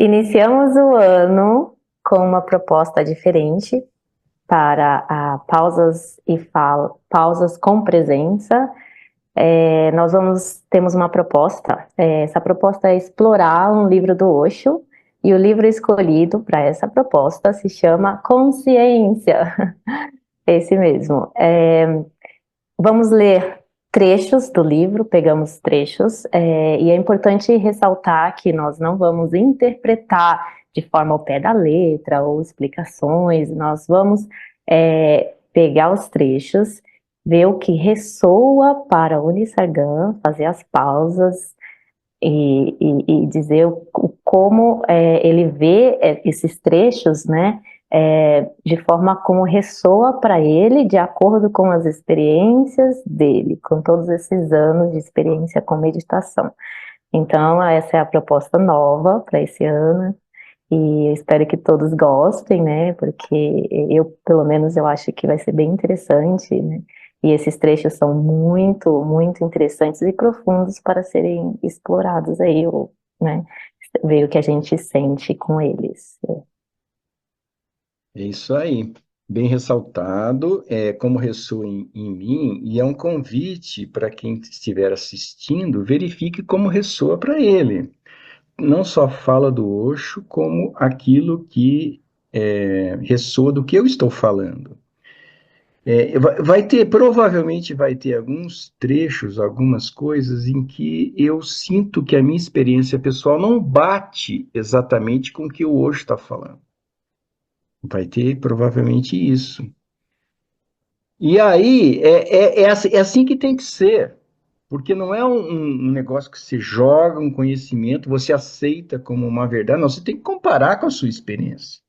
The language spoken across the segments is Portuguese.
Iniciamos o ano com uma proposta diferente para pausas com presença. Temos uma proposta. Essa proposta é explorar um livro do Osho, e o livro escolhido para essa proposta se chama Consciência. Esse mesmo. Vamos ler trechos do livro, pegamos trechos, e é importante ressaltar que nós não vamos interpretar de forma ao pé da letra ou explicações, nós vamos pegar os trechos, ver o que ressoa para o Nisargam, fazer as pausas e dizer como ele vê esses trechos, né? De forma como ressoa para ele, de acordo com as experiências dele, com todos esses anos de experiência com meditação. Então, essa é a proposta nova para esse ano, e eu espero que todos gostem, né? Porque pelo menos, eu acho que vai ser bem interessante, né? E esses trechos são muito, muito interessantes e profundos para serem explorados aí, né? Ver o que a gente sente com eles. É isso aí. Bem ressaltado, como ressoa em mim, e é um convite para quem estiver assistindo, verifique como ressoa para ele. Não só fala do Osho, como aquilo que ressoa do que eu estou falando. Provavelmente vai ter alguns trechos, algumas coisas em que eu sinto que a minha experiência pessoal não bate exatamente com o que o Osho está falando. Vai ter provavelmente isso. E aí, é assim que tem que ser, porque não é um negócio que você joga um conhecimento, você aceita como uma verdade, não, você tem que comparar com a sua experiência.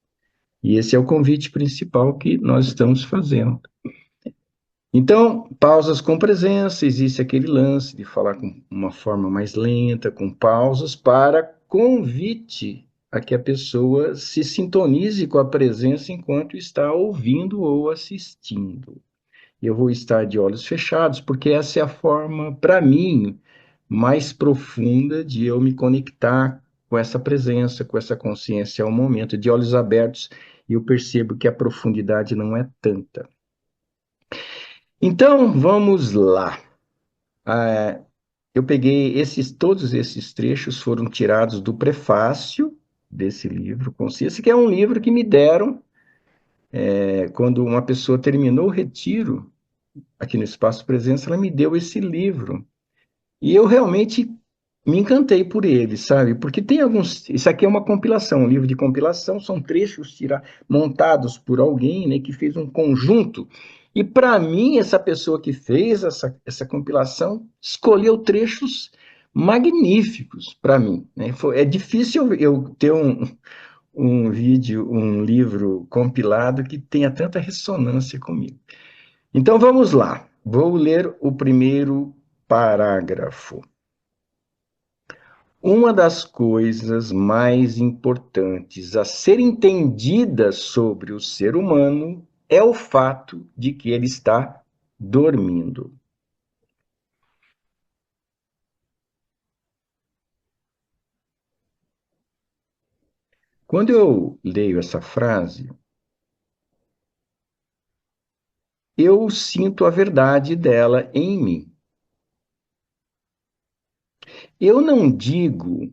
E esse é o convite principal que nós estamos fazendo. Então, pausas com presença, existe aquele lance de falar com uma forma mais lenta, com pausas, para convite a que a pessoa se sintonize com a presença enquanto está ouvindo ou assistindo. Eu vou estar de olhos fechados, porque essa é a forma, para mim, mais profunda de eu me conectar com essa presença, com essa consciência ao momento. De olhos abertos, eu percebo que a profundidade não é tanta. Então, vamos lá. Eu peguei todos esses trechos foram tirados do prefácio desse livro, Consciência, que é um livro que me deram quando uma pessoa terminou o retiro aqui no Espaço Presença, ela me deu esse livro. E eu realmente me encantei por ele, sabe? Porque tem alguns. Isso aqui é uma compilação, um livro de compilação, são trechos montados por alguém, né, que fez um conjunto. E para mim, essa pessoa que fez essa compilação escolheu trechos magníficos para mim, né? É difícil eu ter um vídeo, um livro compilado que tenha tanta ressonância comigo. Então vamos lá. Vou ler o primeiro parágrafo. Uma das coisas mais importantes a ser entendida sobre o ser humano é o fato de que ele está dormindo. Quando eu leio essa frase, eu sinto a verdade dela em mim. Eu não digo,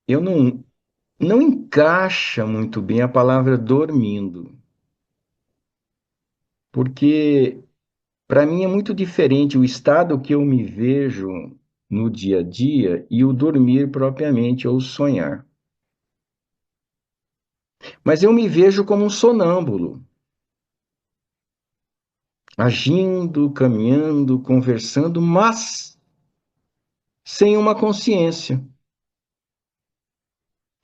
eu não encaixa muito bem a palavra dormindo, porque para mim é muito diferente o estado que eu me vejo no dia a dia e o dormir propriamente ou sonhar. Mas eu me vejo como um sonâmbulo, agindo, caminhando, conversando, mas sem uma consciência,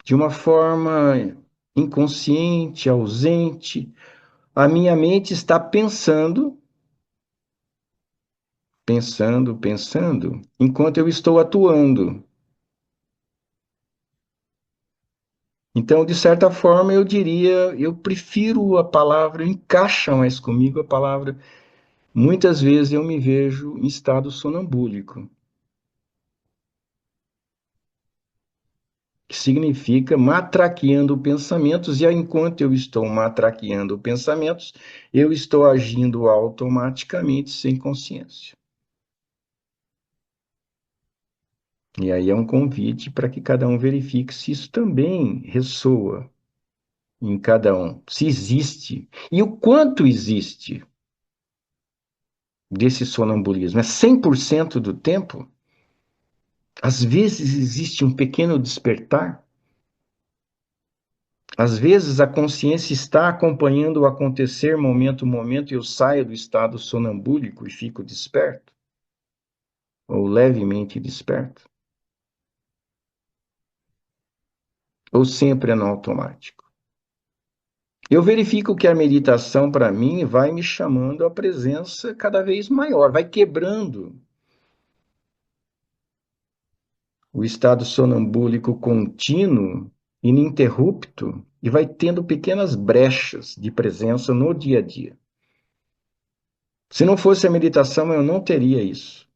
de uma forma inconsciente, ausente. A minha mente está pensando, pensando, pensando, enquanto eu estou atuando. Então, de certa forma, eu diria, eu prefiro a palavra, encaixa mais comigo a palavra. Muitas vezes eu me vejo em estado sonambúlico. que significa matraqueando pensamentos, e enquanto eu estou matraqueando pensamentos, eu estou agindo automaticamente sem consciência. E aí é um convite para que cada um verifique se isso também ressoa em cada um, se existe, e o quanto existe desse sonambulismo. É 100% do tempo? Às vezes existe um pequeno despertar? Às vezes a consciência está acompanhando o acontecer momento a momento e eu saio do estado sonambúlico e fico desperto, ou levemente desperto, ou sempre é no automático. Eu verifico que a meditação, para mim, vai me chamando a presença cada vez maior, vai quebrando o estado sonambúlico contínuo, ininterrupto, e vai tendo pequenas brechas de presença no dia a dia. Se não fosse a meditação, eu não teria isso.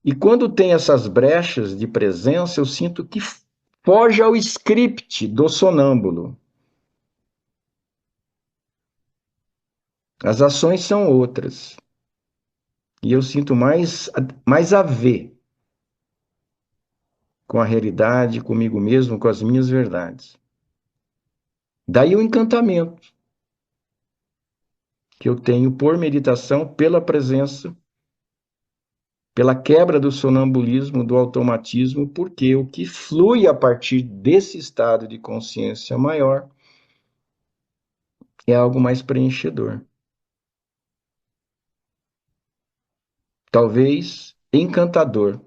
E quando tem essas brechas de presença, eu sinto que foge ao script do sonâmbulo. As ações são outras. E eu sinto mais a ver com a realidade, comigo mesmo, com as minhas verdades. Daí o encantamento que eu tenho por meditação, pela presença, pela quebra do sonambulismo, do automatismo, porque o que flui a partir desse estado de consciência maior é algo mais preenchedor. Talvez encantador.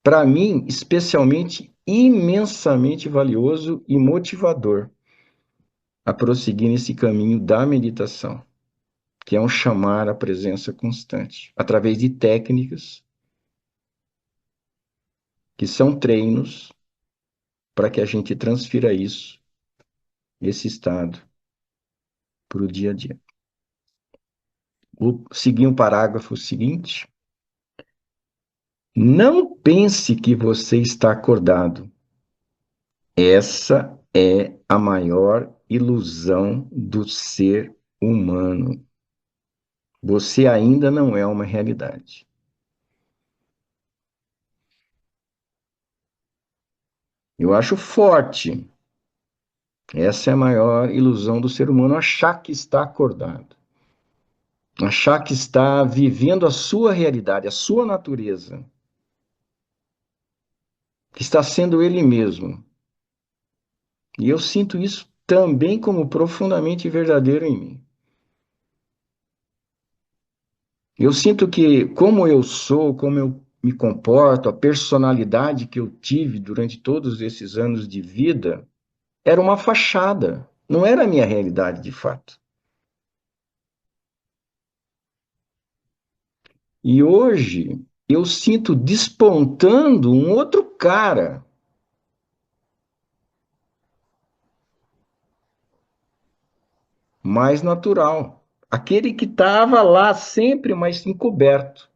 Para mim, especialmente imensamente valioso e motivador a prosseguir nesse caminho da meditação, que é um chamar à presença constante, através de técnicas que são treinos para que a gente transfira isso, esse estado, para o dia a dia. Vou seguir um parágrafo seguinte. Não pense que você está acordado. Essa é a maior ilusão do ser humano. Você ainda não é uma realidade. Eu acho forte. Essa é a maior ilusão do ser humano, achar que está acordado. Achar que está vivendo a sua realidade, a sua natureza. Que está sendo ele mesmo. E eu sinto isso também como profundamente verdadeiro em mim. Eu sinto que, como eu sou, como eu me comporto, a personalidade que eu tive durante todos esses anos de vida, era uma fachada, não era a minha realidade de fato. E hoje eu sinto despontando um outro cara, mais natural. Aquele que estava lá sempre, mas encoberto,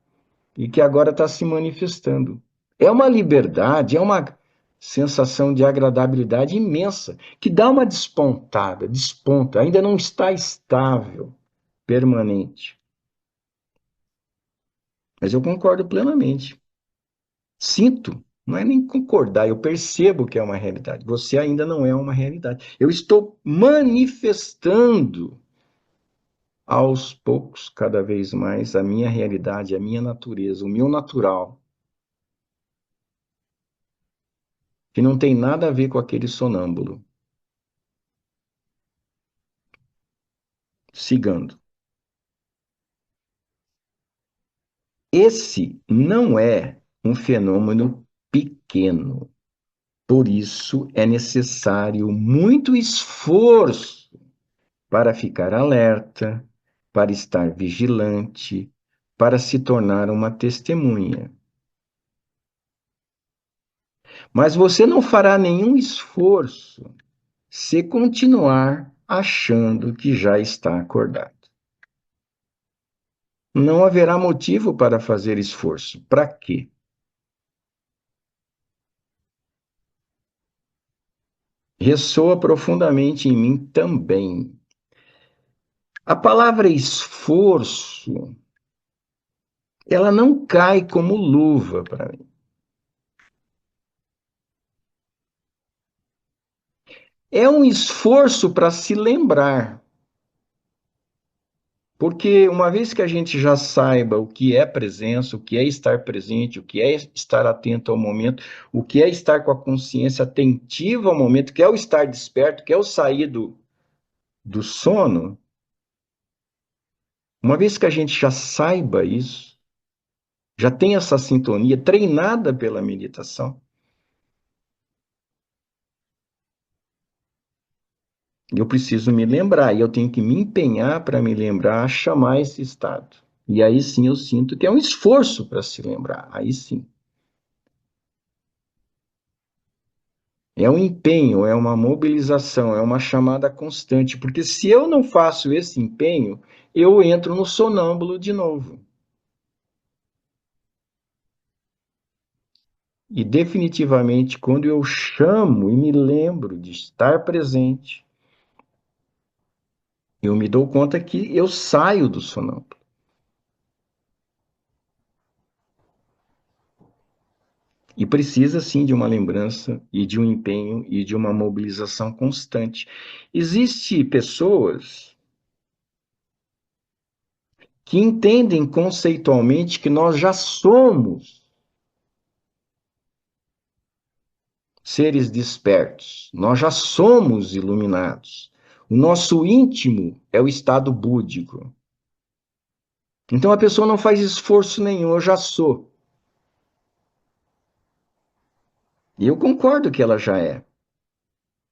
e que agora está se manifestando. É uma liberdade, é uma sensação de agradabilidade imensa, que dá uma despontada, desponta, ainda não está estável, permanente. Mas eu concordo plenamente. Sinto, não é nem concordar, eu percebo que é uma realidade. Você ainda não é uma realidade. Eu estou manifestando aos poucos, cada vez mais, a minha realidade, a minha natureza, o meu natural, que não tem nada a ver com aquele sonâmbulo. Sigando. Esse não é um fenômeno pequeno. Por isso é necessário muito esforço para ficar alerta, para estar vigilante, para se tornar uma testemunha. Mas você não fará nenhum esforço se continuar achando que já está acordado. Não haverá motivo para fazer esforço. Para quê? ressoa profundamente em mim também. A palavra esforço, ela não cai como luva para mim. É um esforço para se lembrar. Porque uma vez que a gente já saiba o que é presença, o que é estar presente, o que é estar atento ao momento, o que é estar com a consciência atentiva ao momento, que é o estar desperto, que é o sair do sono, uma vez que a gente já saiba isso, já tem essa sintonia treinada pela meditação, eu preciso me lembrar, e eu tenho que me empenhar para me lembrar, a chamar esse estado. E aí sim eu sinto que é um esforço para se lembrar, aí sim. É um empenho, é uma mobilização, é uma chamada constante, porque se eu não faço esse empenho, eu entro no sonâmbulo de novo. E definitivamente, quando eu chamo e me lembro de estar presente, eu me dou conta que eu saio do sonâmbulo. E precisa sim de uma lembrança e de um empenho e de uma mobilização constante. Existem pessoas que entendem conceitualmente que nós já somos seres despertos, nós já somos iluminados. O nosso íntimo é o estado búdico. Então a pessoa não faz esforço nenhum, eu já sou. E eu concordo que ela já é,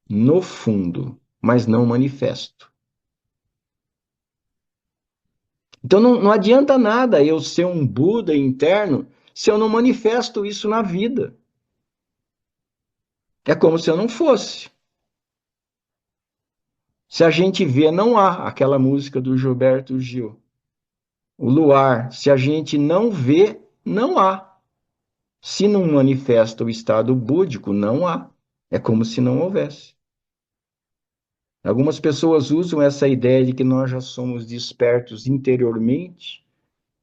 no fundo, mas não manifesto. Então não adianta nada eu ser um Buda interno se eu não manifesto isso na vida. É como se eu não fosse. Se a gente vê, não há aquela música do Gilberto Gil. O luar, se a gente não vê, não há. Se não manifesta o estado búdico, não há. É como se não houvesse. Algumas pessoas usam essa ideia de que nós já somos despertos interiormente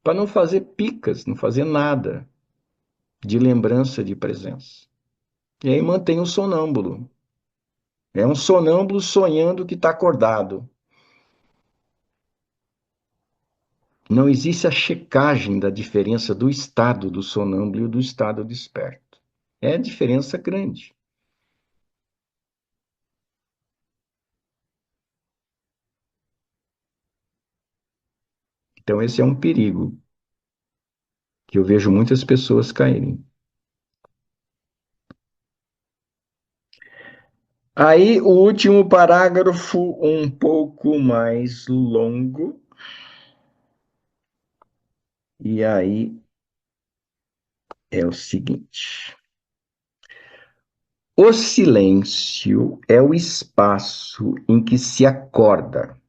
para não fazer picas, não fazer nada de lembrança de presença. E aí mantém o sonâmbulo. É um sonâmbulo sonhando que está acordado. Não existe a checagem da diferença do estado do sonâmbulo e do estado desperto. É diferença grande. Então, esse é um perigo que eu vejo muitas pessoas caírem. Aí, o último parágrafo, um pouco mais longo, e aí é o seguinte: o silêncio é o espaço em que se acorda,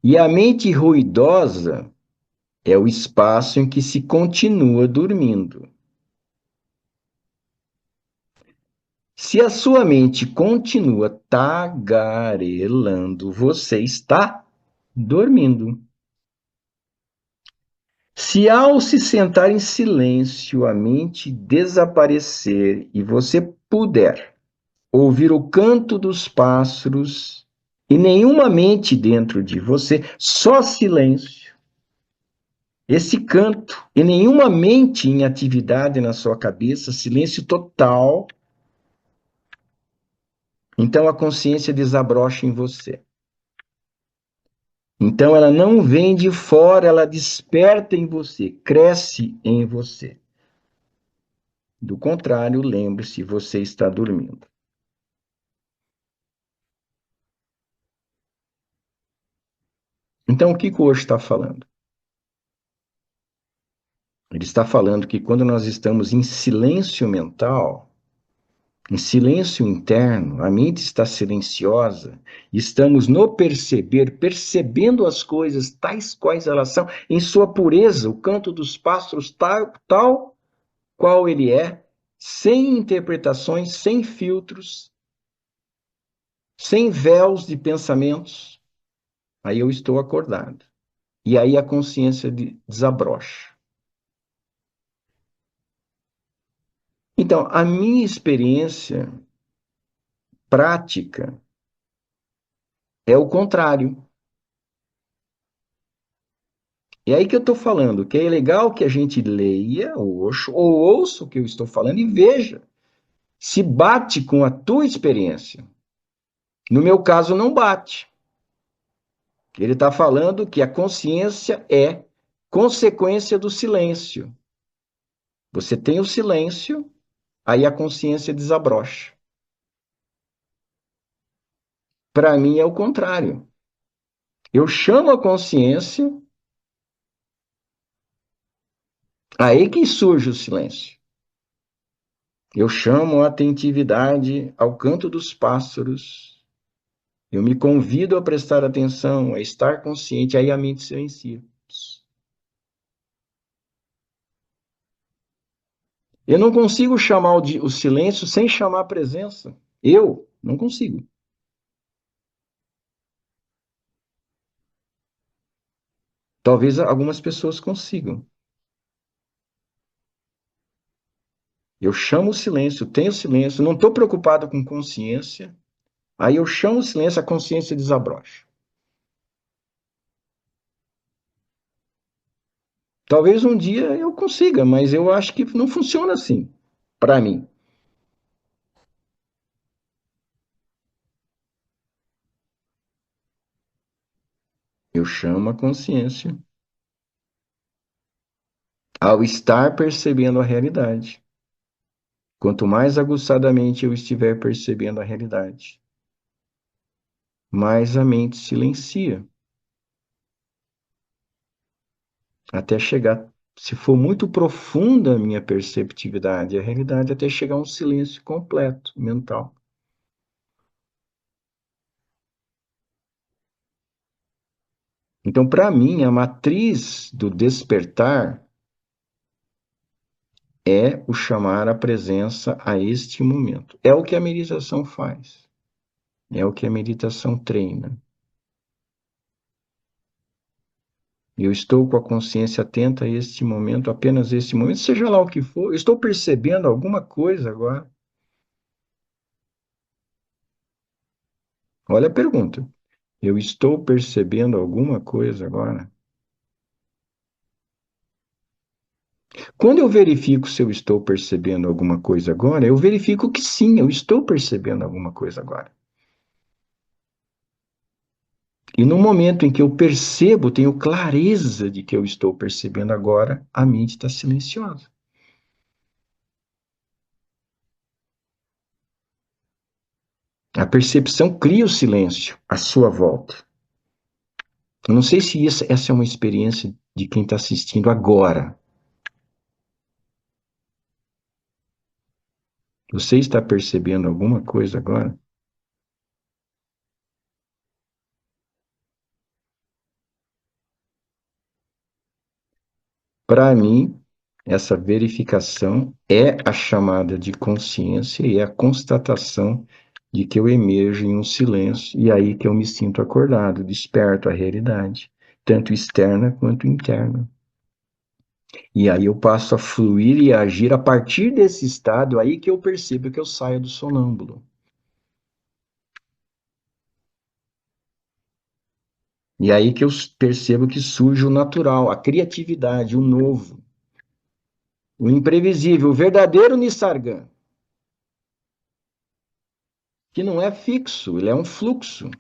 e a mente ruidosa é o espaço em que se continua dormindo. Se a sua mente continua tagarelando, você está dormindo. Se ao se sentar em silêncio a mente desaparecer e você puder ouvir o canto dos pássaros e nenhuma mente dentro de você, só silêncio, esse canto e nenhuma mente em atividade na sua cabeça, silêncio total, então a consciência desabrocha em você. Então ela não vem de fora, ela desperta em você, cresce em você. Do contrário, lembre-se, você está dormindo. Então, o que o Osho está falando? Ele está falando que quando nós estamos em silêncio mental, em silêncio interno, a mente está silenciosa, estamos no perceber, percebendo as coisas tais quais elas são, em sua pureza, o canto dos pássaros tal qual ele é, sem interpretações, sem filtros, sem véus de pensamentos, aí eu estou acordado. E aí a consciência desabrocha. Então, a minha experiência prática é o contrário. É aí que eu estou falando, que é legal que a gente leia o Osho, ou ouça o que eu estou falando e veja se bate com a tua experiência. No meu caso, não bate. Ele está falando que a consciência é consequência do silêncio. Você tem o silêncio, aí a consciência desabrocha. Para mim é o contrário. Eu chamo a consciência, aí que surge o silêncio. Eu chamo a atentividade ao canto dos pássaros. Eu me convido a prestar atenção, a estar consciente, aí a mente silencia. Eu não consigo chamar o silêncio sem chamar a presença. Eu não consigo. Talvez algumas pessoas consigam. Eu chamo o silêncio, tenho silêncio, não estou preocupado com consciência. Aí eu chamo o silêncio, a consciência desabrocha. Talvez um dia eu consiga, mas eu acho que não funciona assim, para mim. Eu chamo a consciência ao estar percebendo a realidade. Quanto mais aguçadamente eu estiver percebendo a realidade, mais a mente silencia, até chegar, se for muito profunda a minha perceptividade, a realidade, até chegar a um silêncio completo, mental. Então, para mim, a matriz do despertar é o chamar a presença a este momento. É o que a meditação faz. É o que a meditação treina. Eu estou com a consciência atenta a este momento, apenas este momento, seja lá o que for. Eu estou percebendo alguma coisa agora. Olha a pergunta. Eu estou percebendo alguma coisa agora? Quando eu verifico se eu estou percebendo alguma coisa agora, eu verifico que sim, eu estou percebendo alguma coisa agora. E no momento em que eu percebo, tenho clareza de que eu estou percebendo agora, a mente está silenciosa. A percepção cria o silêncio à sua volta. Eu não sei se essa é uma experiência de quem está assistindo agora. Você está percebendo alguma coisa agora? Para mim, essa verificação é a chamada de consciência e é a constatação de que eu emerjo em um silêncio e aí que eu me sinto acordado, desperto à realidade, tanto externa quanto interna. E aí eu passo a fluir e a agir a partir desse estado, aí que eu percebo que eu saio do sonâmbulo. E aí que eu percebo que surge o natural, a criatividade, o novo, o imprevisível, o verdadeiro Nisargam, que não é fixo, ele é um fluxo.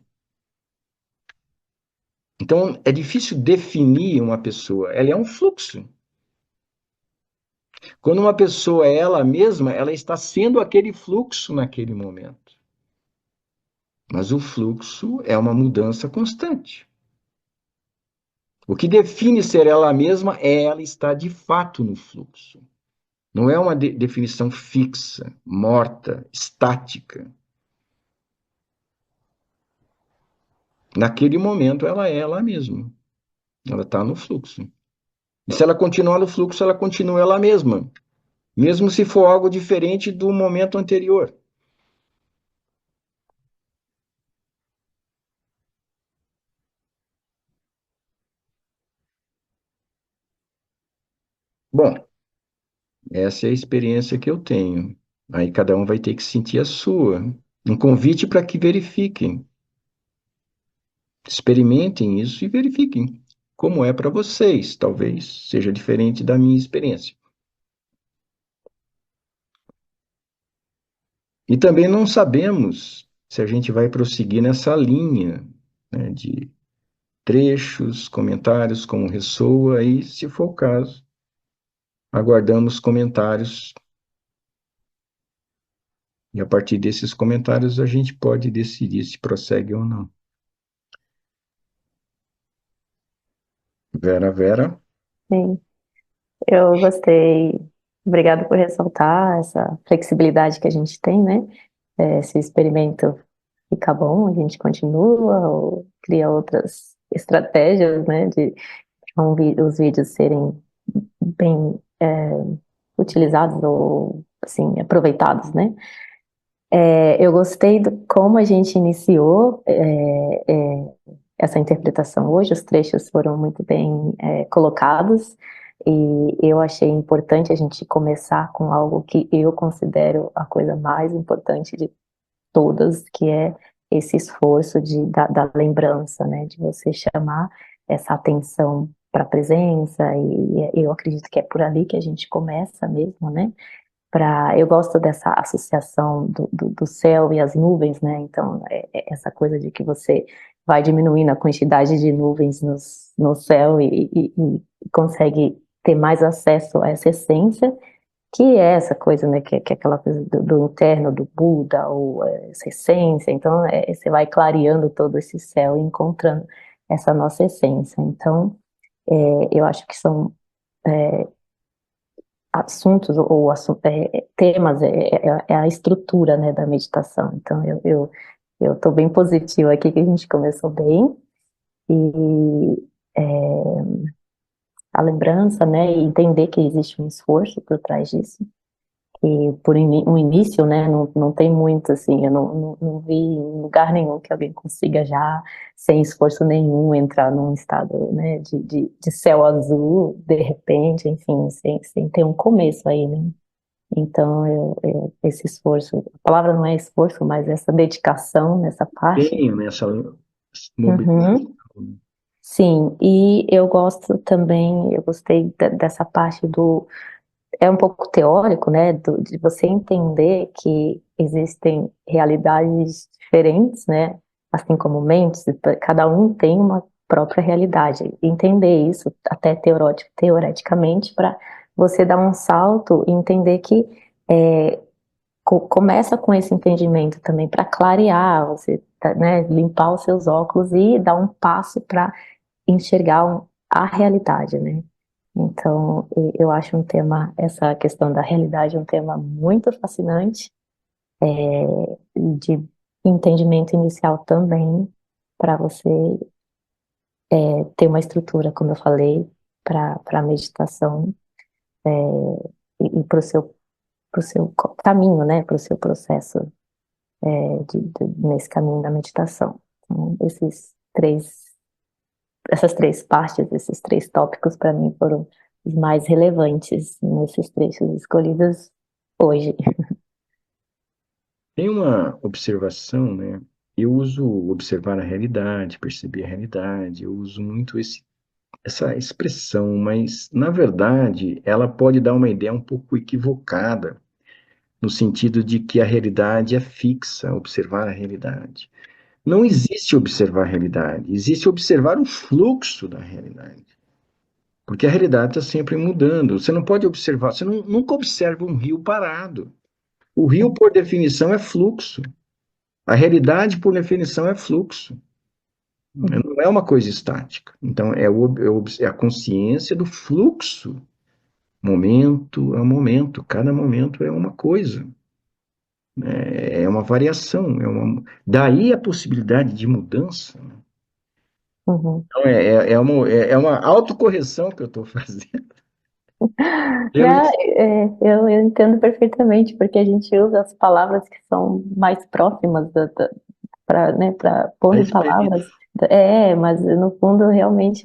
Então é difícil definir uma pessoa, ela é um fluxo. Quando uma pessoa é ela mesma, ela está sendo aquele fluxo naquele momento. Mas o fluxo é uma mudança constante. O que define ser ela mesma é ela estar de fato no fluxo. Não é uma definição fixa, morta, estática. Naquele momento ela é ela mesma. Ela está no fluxo. E se ela continuar no fluxo, ela continua ela mesma. mesmo se for algo diferente do momento anterior. Bom, essa é a experiência que eu tenho. Aí cada um vai ter que sentir a sua. Um convite para que verifiquem, experimentem isso e verifiquem como é para vocês. Talvez seja diferente da minha experiência. E também não sabemos se a gente vai prosseguir nessa linha, né, de trechos, comentários, como ressoa, e, se for o caso, aguardamos comentários, e a partir desses comentários a gente pode decidir se prossegue ou não. Vera, Vera, Sim, eu gostei. Obrigada por ressaltar essa flexibilidade que a gente tem, né? Se o experimento fica bom, a gente continua ou cria outras estratégias, né? De os vídeos serem bem utilizados ou assim aproveitados, né? Eu gostei do como a gente iniciou essa interpretação hoje. Os trechos foram muito bem colocados e eu achei importante a gente começar com algo que eu considero a coisa mais importante de todas, que é esse esforço da lembrança, né? De você chamar essa atenção para a presença, e eu acredito que é por ali que a gente começa mesmo, né? Eu gosto dessa associação do céu e as nuvens, né? Então, essa coisa de que você vai diminuindo a quantidade de nuvens no céu e consegue ter mais acesso a essa essência, que é essa coisa, né? Que é aquela coisa do interno, do Buda, ou essa essência. Então, você vai clareando todo esse céu e encontrando essa nossa essência. Então, eu acho que são assuntos ou temas, é a estrutura, né, da meditação. Então, eu estou bem positiva aqui que a gente começou bem, e a lembrança, né, e entender que existe um esforço por trás disso, e um início, né, não tem muito, assim, eu não vi em lugar nenhum que alguém consiga já, sem esforço nenhum, entrar num estado, né, de céu azul, de repente, enfim, sem ter um começo aí, né. Então, esse esforço, a palavra não é esforço, mas essa dedicação nessa parte. tenho nessa mobilização. Uhum. Sim, e eu gosto também, eu gostei dessa parte é um pouco teórico, né, de você entender que existem realidades diferentes, né, assim como mentes, cada um tem uma própria realidade. Entender isso até teoreticamente para você dar um salto e entender que é, começa com esse entendimento também para clarear, você né, limpar os seus óculos e dar um passo para enxergar a realidade, né? Então, eu acho essa questão da realidade um tema muito fascinante, de entendimento inicial também, para você ter uma estrutura, como eu falei, para a meditação, é, e para o seu caminho, né? Para o seu processo nesse caminho da meditação. Então, essas três partes, esses três tópicos, para mim, foram os mais relevantes nesses trechos escolhidos hoje. Tem uma observação, né? Eu uso observar a realidade, perceber a realidade, eu uso muito essa expressão, mas, na verdade, ela pode dar uma ideia um pouco equivocada, no sentido de que a realidade é fixa, observar a realidade. Não existe observar a realidade, existe observar o fluxo da realidade. Porque a realidade está sempre mudando. Você não pode observar, você nunca observa um rio parado. O rio, por definição, é fluxo. A realidade, por definição, é fluxo. Uhum, Não é uma coisa estática. Então, é a consciência do fluxo. Momento a momento. Cada momento é uma coisa. É uma variação. Daí a possibilidade de mudança. uhum, Então, é uma autocorreção que eu estou fazendo. Eu, Não, eu entendo perfeitamente, porque a gente usa as palavras que são mais próximas para, né, para pôr a em experiência. palavras. Mas no fundo realmente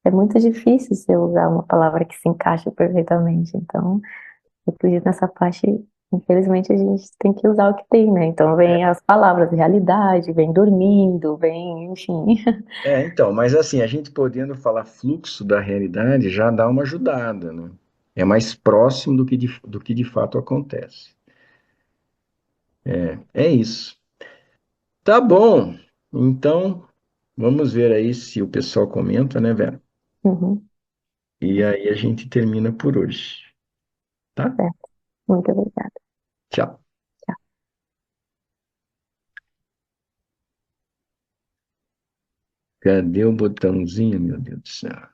é muito difícil você usar uma palavra que se encaixe perfeitamente. Então, eu acredito nessa parte, infelizmente a gente tem que usar o que tem, né? Então vem as palavras, realidade, vem dormindo, vem, enfim. Então, mas assim, a gente podendo falar fluxo da realidade já dá uma ajudada, né? É mais próximo do que de fato acontece. É isso. Tá bom. Então, vamos ver aí se o pessoal comenta, né, Vera? Uhum, E aí a gente termina por hoje, tá? certo. Muito obrigada. Tchau. Cadê o botãozinho, meu Deus do céu?